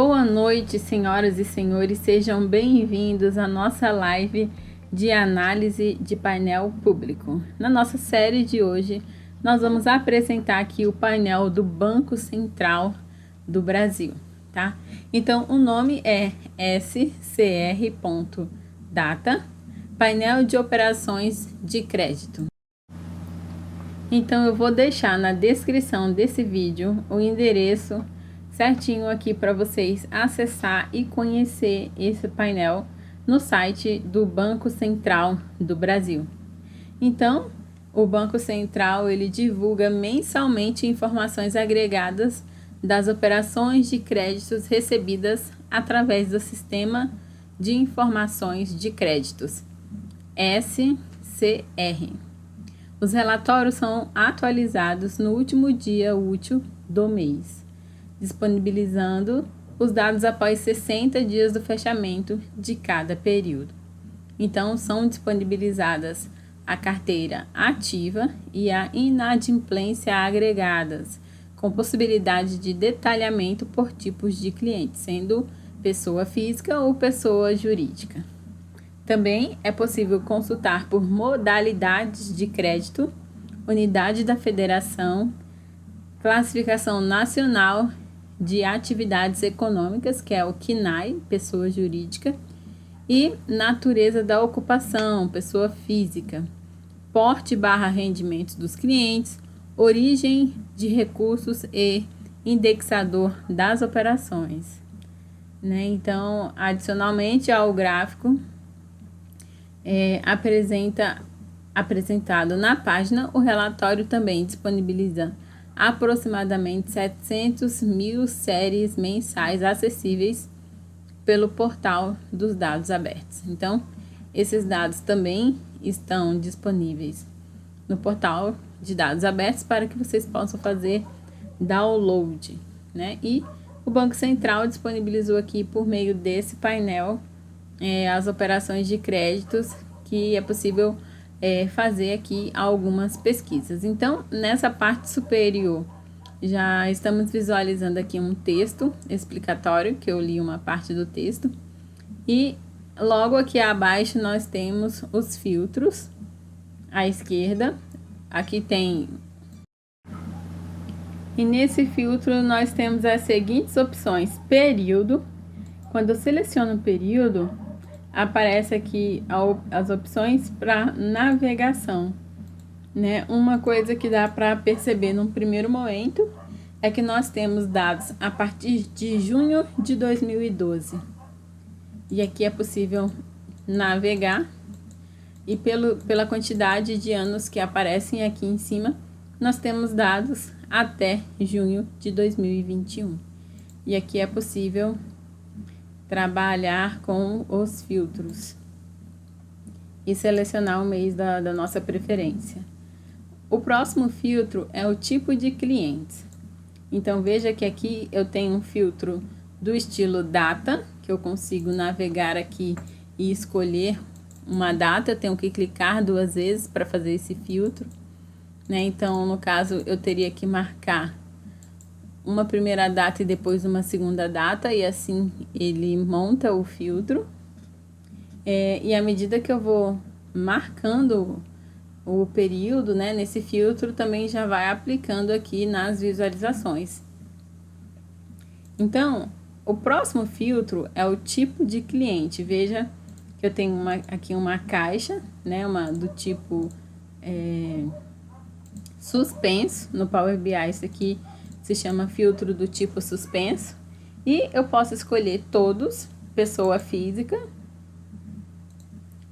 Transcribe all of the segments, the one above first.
Boa noite, senhoras e senhores, sejam bem-vindos à nossa live de análise de painel público. Na nossa série de hoje, nós vamos apresentar aqui o painel do Banco Central do Brasil, tá? Então, o nome é SCR.data, painel de operações de crédito. Então, eu vou deixar na descrição desse vídeo o endereço certinho aqui para vocês acessar e conhecer esse painel no site do Banco Central do Brasil. Então, o Banco Central ele divulga mensalmente informações agregadas das operações de créditos recebidas através do Sistema de Informações de Créditos, SCR. Os relatórios são atualizados no último dia útil do mês, disponibilizando os dados após 60 dias do fechamento de cada período. Então, são disponibilizadas a carteira ativa e a inadimplência agregadas, com possibilidade de detalhamento por tipos de clientes, sendo pessoa física ou pessoa jurídica. Também é possível consultar por modalidades de crédito, unidade da federação, classificação nacional de atividades econômicas, que é o CNAE, pessoa jurídica, e natureza da ocupação, pessoa física, porte/rendimentos dos clientes, origem de recursos e indexador das operações, né? Então, adicionalmente ao gráfico, apresentado na página, o relatório também disponibiliza aproximadamente 700 mil séries mensais acessíveis pelo portal dos dados abertos. Então, esses dados também estão disponíveis no portal de dados abertos para que vocês possam fazer download, né? E o Banco Central disponibilizou aqui por meio desse painel as operações de créditos que é possível fazer aqui algumas pesquisas. Então, nessa parte superior, já estamos visualizando aqui um texto explicatório, que eu li uma parte do texto, e logo aqui abaixo nós temos os filtros. À esquerda, aqui tem... E nesse filtro nós temos as seguintes opções: período. Quando eu seleciono o período, aparece aqui as opções para navegação, né? Uma coisa que dá para perceber num primeiro momento é que nós temos dados a partir de junho de 2012. E aqui é possível navegar e pela quantidade de anos que aparecem aqui em cima, nós temos dados até junho de 2021. E aqui é possível trabalhar com os filtros e selecionar o mês da nossa preferência. O próximo filtro é o tipo de clientes. Então, veja que aqui eu tenho um filtro do estilo data, que eu consigo navegar aqui e escolher uma data. Eu tenho que clicar 2 vezes para fazer esse filtro, né? Então, no caso, eu teria que marcar uma primeira data e depois uma segunda data, e assim ele monta o filtro. E à medida que eu vou marcando o período, né, nesse filtro, também já vai aplicando aqui nas visualizações. Então, o próximo filtro é o tipo de cliente. Veja que eu tenho aqui uma caixa, né, do tipo suspenso. No Power BI isso aqui se chama filtro do tipo suspenso, e eu posso escolher todos, pessoa física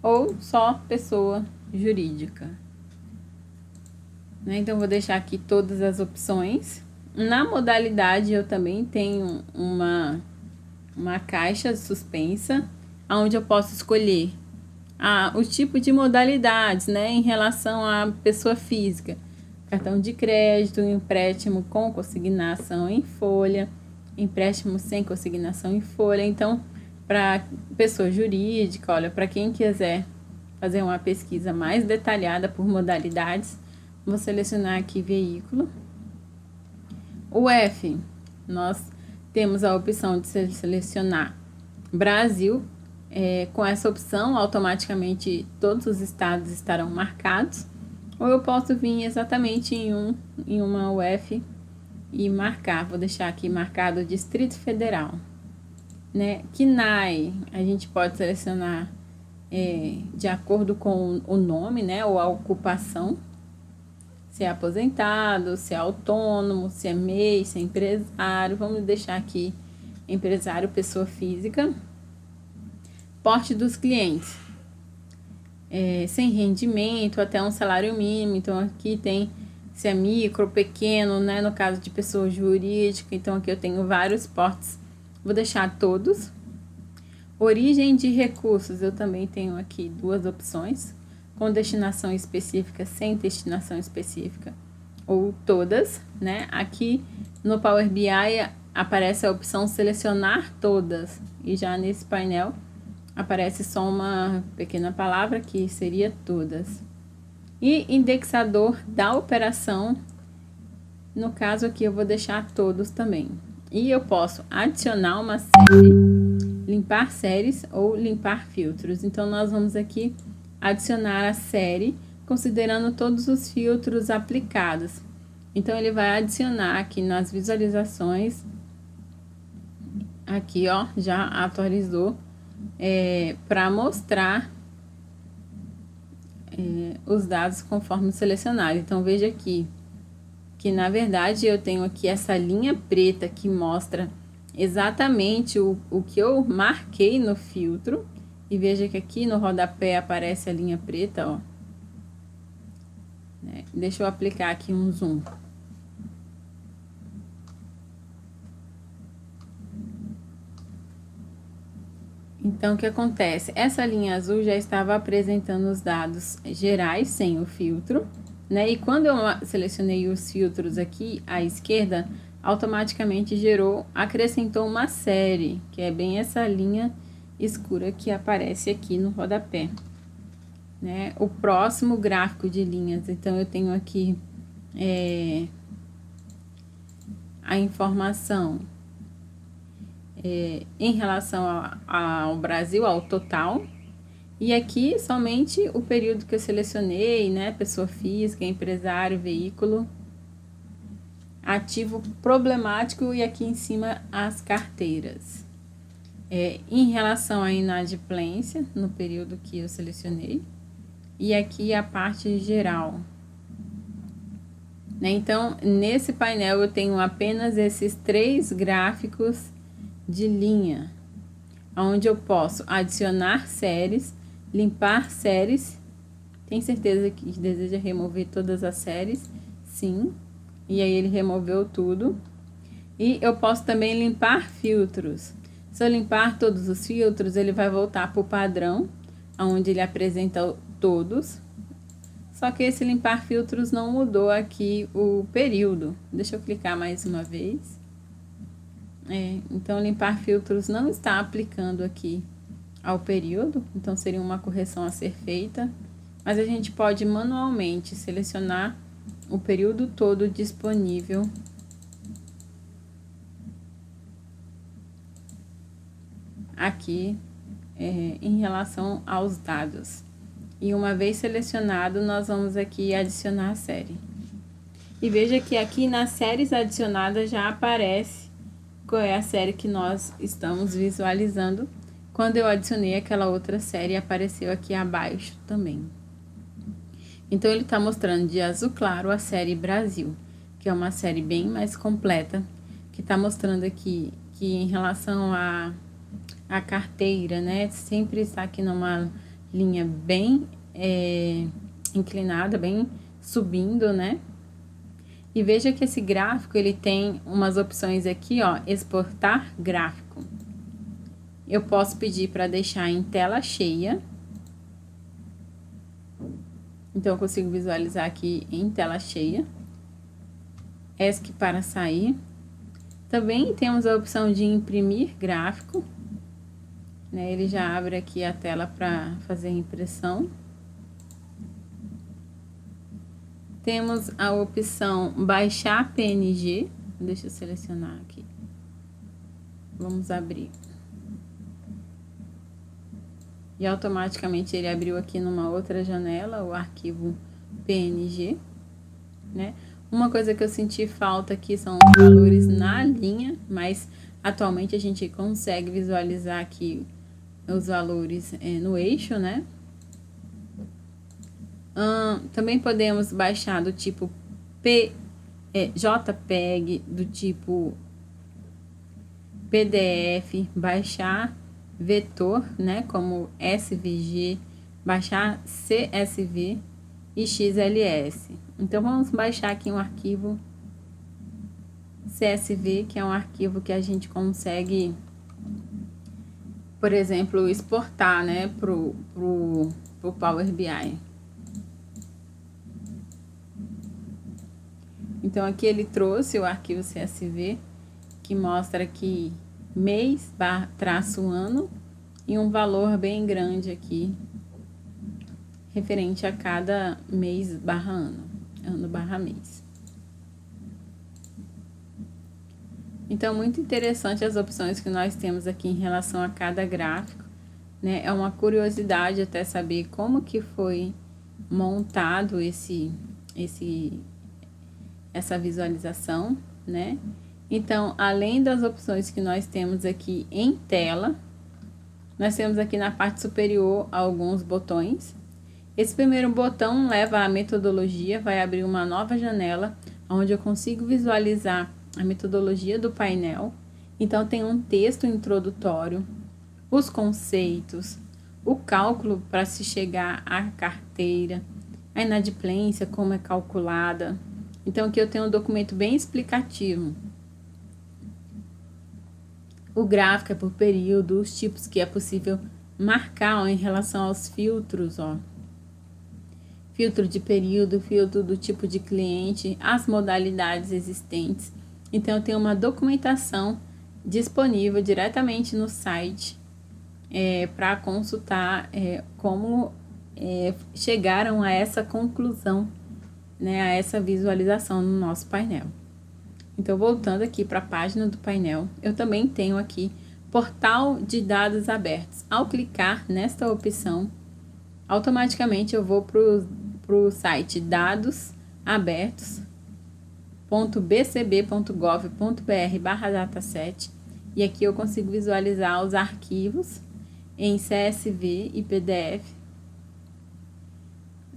ou só pessoa jurídica, né? Então, vou deixar aqui todas as opções. Na modalidade, eu também tenho uma caixa suspensa, onde eu posso escolher o tipo de modalidades, né, em relação à pessoa física: cartão de crédito, empréstimo com consignação em folha, empréstimo sem consignação em folha. Então, para pessoa jurídica, olha, para quem quiser fazer uma pesquisa mais detalhada por modalidades, vou selecionar aqui veículo. O F, nós Temos a opção de selecionar Brasil. Com essa opção, automaticamente todos os estados estarão marcados. Ou eu posso vir exatamente em uma UF e marcar. Vou deixar aqui marcado o Distrito Federal. Né? CNAE, a gente pode selecionar de acordo com o nome, né? Ou a ocupação. Se é aposentado, se é autônomo, se é MEI, se é empresário. Vamos deixar aqui empresário, pessoa física. Porte dos clientes. Sem rendimento, até um salário mínimo. Então, aqui tem se é micro, pequeno, né? No caso de pessoa jurídica. Então, aqui eu tenho vários portes. Vou deixar todos. Origem de recursos. Eu também tenho aqui duas opções. Com destinação específica, sem destinação específica, ou todas, né? Aqui no Power BI aparece a opção selecionar todas, e já nesse painel aparece só uma pequena palavra que seria todas. E indexador da operação, no caso aqui eu vou deixar todos também. E eu posso adicionar uma série, limpar séries ou limpar filtros. Então nós vamos aqui adicionar a série, considerando todos os filtros aplicados. Então, ele vai adicionar aqui nas visualizações, aqui ó, já atualizou, para mostrar os dados conforme selecionado. Então, veja aqui, que na verdade eu tenho aqui essa linha preta que mostra exatamente o que eu marquei no filtro. E veja que aqui no rodapé aparece a linha preta, ó. Deixa eu aplicar aqui um zoom. Então, o que acontece? Essa linha azul já estava apresentando os dados gerais, sem o filtro, né? E quando eu selecionei os filtros aqui à esquerda, automaticamente acrescentou uma série, que é bem essa linha escura que aparece aqui no rodapé, né? O próximo gráfico de linhas, então eu tenho aqui a informação em relação ao Brasil, ao total, e aqui somente o período que eu selecionei, né? Pessoa física, empresário, veículo, ativo problemático, e aqui em cima as carteiras. Em relação à inadimplência, no período que eu selecionei, e aqui a parte geral. Né? Então, nesse painel eu tenho apenas esses 3 gráficos de linha, onde eu posso adicionar séries, limpar séries. Tem certeza que deseja remover todas as séries? Sim. E aí ele removeu tudo. E eu posso também limpar filtros. Se eu limpar todos os filtros, ele vai voltar para o padrão, onde ele apresenta todos. Só que esse limpar filtros não mudou aqui o período. Deixa eu clicar mais uma vez. Então, limpar filtros não está aplicando aqui ao período. Então, seria uma correção a ser feita. Mas a gente pode manualmente selecionar o período todo disponível aqui em relação aos dados. E uma vez selecionado, nós vamos aqui adicionar a série. E veja que aqui nas séries adicionadas já aparece qual é a série que nós estamos visualizando. Quando eu adicionei aquela outra série, apareceu aqui abaixo também. Então, ele está mostrando de azul claro a série Brasil, que é uma série bem mais completa, que está mostrando aqui que em relação a carteira, né? Sempre está aqui numa linha bem inclinada, bem subindo, né? E veja que esse gráfico, ele tem umas opções aqui, ó, exportar gráfico. Eu posso pedir para deixar em tela cheia. Então, eu consigo visualizar aqui em tela cheia. ESC para sair. Também temos a opção de imprimir gráfico. Né? Ele já abre aqui a tela para fazer impressão. Temos a opção baixar PNG. Deixa eu selecionar aqui. Vamos abrir. E automaticamente ele abriu aqui numa outra janela o arquivo PNG, né? Uma coisa que eu senti falta aqui são os valores na linha, mas atualmente a gente consegue visualizar aqui os valores no eixo, né? Também podemos baixar do tipo JPEG, do tipo PDF, baixar vetor, né, como SVG, baixar CSV e XLS. Então, vamos baixar aqui um arquivo CSV, que é um arquivo que a gente consegue, por exemplo, exportar, né, pro Power BI. Então, aqui ele trouxe o arquivo CSV, que mostra aqui mês traço ano e um valor bem grande aqui, referente a cada mês barra ano, ano barra mês. Então, muito interessante as opções que nós temos aqui em relação a cada gráfico, né? É uma curiosidade até saber como que foi montado essa visualização, né? Então, além das opções que nós temos aqui em tela, nós temos aqui na parte superior alguns botões. Esse primeiro botão leva à metodologia, vai abrir uma nova janela, onde eu consigo visualizar a metodologia do painel. Então, tem um texto introdutório, os conceitos, o cálculo para se chegar à carteira, a inadimplência, como é calculada. Então, aqui eu tenho um documento bem explicativo. O gráfico é por período, os tipos que é possível marcar, ó, em relação aos filtros, ó. Filtro de período, filtro do tipo de cliente, as modalidades existentes. Então, eu tenho uma documentação disponível diretamente no site para consultar como chegaram a essa conclusão, né, a essa visualização no nosso painel. Então, voltando aqui para a página do painel, eu também tenho aqui portal de dados abertos. Ao clicar nesta opção, automaticamente eu vou para o site dados.bcb.gov.br/dataset e aqui eu consigo visualizar os arquivos em CSV e PDF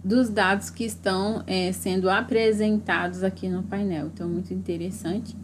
dos dados que estão sendo apresentados aqui no painel. Então, muito interessante.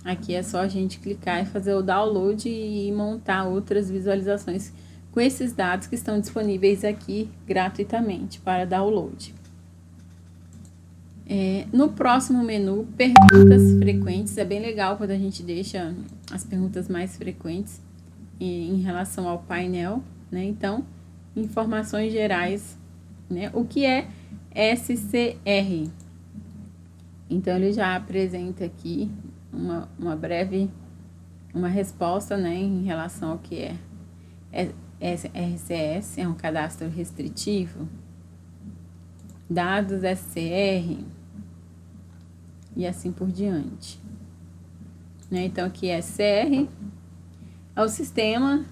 Aqui é só a gente clicar e fazer o download e montar outras visualizações com esses dados que estão disponíveis aqui gratuitamente para download. No próximo menu, perguntas frequentes. É bem legal quando a gente deixa as perguntas mais frequentes em relação ao painel, né? Então, informações gerais, né? O que é SCR? Então, ele já apresenta aqui uma breve resposta, né, em relação ao que é RCS, é um cadastro restritivo, dados SCR e assim por diante, né? Então, aqui é SCR, é o Sistema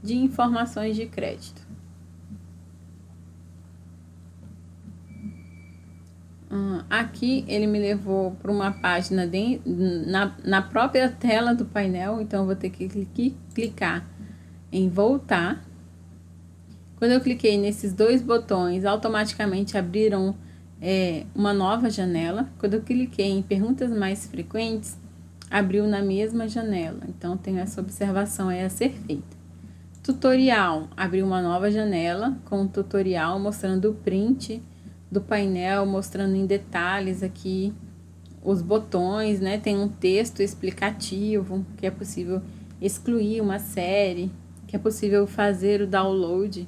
de Informações de Crédito. Aqui ele me levou para uma página na própria tela do painel, então eu vou ter que clicar em voltar. Quando eu cliquei nesses dois botões, automaticamente abriram uma nova janela. Quando eu cliquei em perguntas mais frequentes, abriu na mesma janela. Então, tenho essa observação aí a ser feita. Tutorial, abriu uma nova janela com um tutorial mostrando o print do painel, mostrando em detalhes aqui os botões, né? Tem um texto explicativo, que é possível excluir uma série, que é possível fazer o download.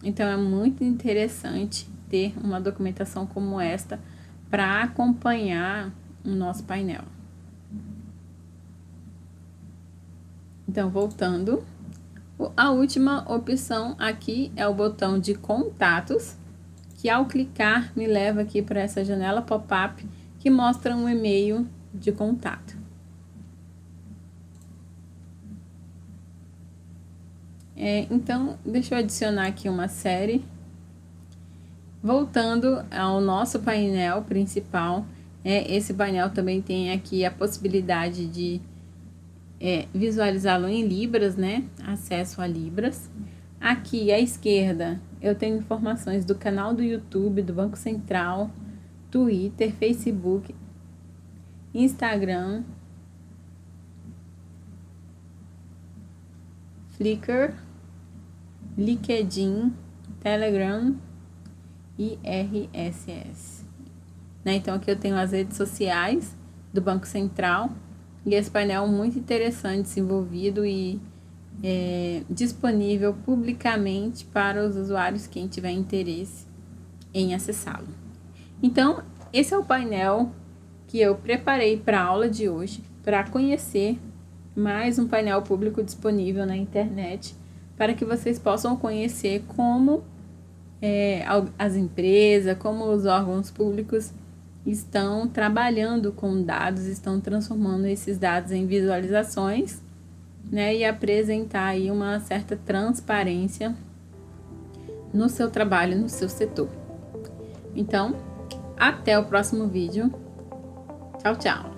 Então, é muito interessante ter uma documentação como esta para acompanhar o nosso painel. Então, voltando, a última opção aqui é o botão de contatos, que ao clicar me leva aqui para essa janela pop-up que mostra um e-mail de contato. Então, deixa eu adicionar aqui uma série. Voltando ao nosso painel principal, esse painel também tem aqui a possibilidade de visualizá-lo em Libras, né? Acesso a Libras. Aqui à esquerda eu tenho informações do canal do YouTube, do Banco Central, Twitter, Facebook, Instagram, Flickr, LinkedIn, Telegram e RSS. Então aqui eu tenho as redes sociais do Banco Central e esse painel muito interessante, desenvolvido e disponível publicamente para os usuários, quem tiver interesse em acessá-lo. Então, esse é o painel que eu preparei para a aula de hoje, para conhecer mais um painel público disponível na internet, para que vocês possam conhecer como as empresas, como os órgãos públicos estão trabalhando com dados, estão transformando esses dados em visualizações, e apresentar aí uma certa transparência no seu trabalho, no seu setor. Então, até o próximo vídeo. Tchau, tchau!